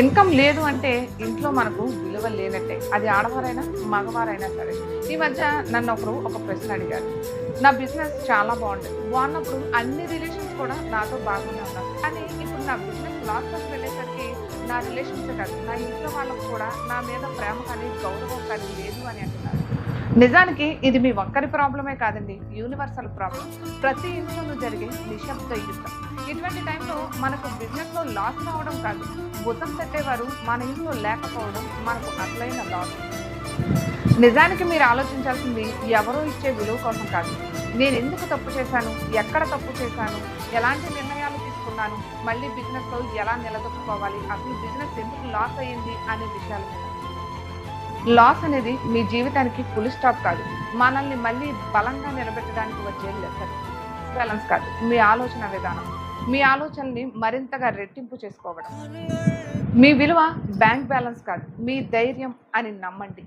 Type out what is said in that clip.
Income లేదు అంటే ఇంట్లో మనకు విలువ లేనట్టే. అది ఆడవారైనా, మగవారైనా సరే. ఈ మధ్య నన్ను ఒక ప్రశ్న అడిగారు. నా బిజినెస్ చాలా బాగున్నప్పుడు అన్ని రిలేషన్స్ కూడా నాతో బాగానే ఉన్నారు. కానీ ఇప్పుడు నా బిజినెస్ లాస్‌లోకి వెళ్ళేసరికి నా రిలేషన్సే కాదు, నా ఇంట్లో వాళ్ళకి కూడా నా మీద ప్రేమ కానీ, గౌరవం కానీ లేదు అని అంటున్నారు. నిజానికి ఇది మీ ఒక్కరి ప్రాబ్లమే కాదండి. Universal problem. ప్రతి ఇంట్లోనూ జరిగే నిశ్శబ్ద యుద్ధం. ఇటువంటి టైంలో మనకు బిజినెస్‌లో లాస్ రావడం కాదు, భుజం తట్టేవారు మన ఇంట్లో లేకపోవడం మనకు అసలైన లాస్. నిజానికి మీరు ఆలోచించాల్సింది ఎవరో ఇచ్చే విలువ కోసం కాదు. నేనెందుకు తప్పు చేశాను? ఎక్కడ తప్పు చేశాను? ఎలాంటి నిర్ణయాలు తీసుకున్నాను? మళ్ళీ బిజినెస్‌లో ఎలా నిలదొక్కుకోవాలి? అసలు బిజినెస్ ఎందుకు లాస్ అయ్యింది అనే విషయాల మీద. లాస్ అనేది మీ జీవితానికి ఫుల్ స్టాప్ కాదు. మనల్ని మళ్ళీ బలంగా నిలబెట్టడానికి వచ్చే లెసన్. బ్యాలెన్స్ కాదు, మీ ఆలోచన విధానం. మీ ఆలోచనల్ని మరింతగా రెట్టింపు చేసుకోవడం. మీ విలువ బ్యాంక్ బ్యాలెన్స్ కాదు, మీ ధైర్యం అని నమ్మండి.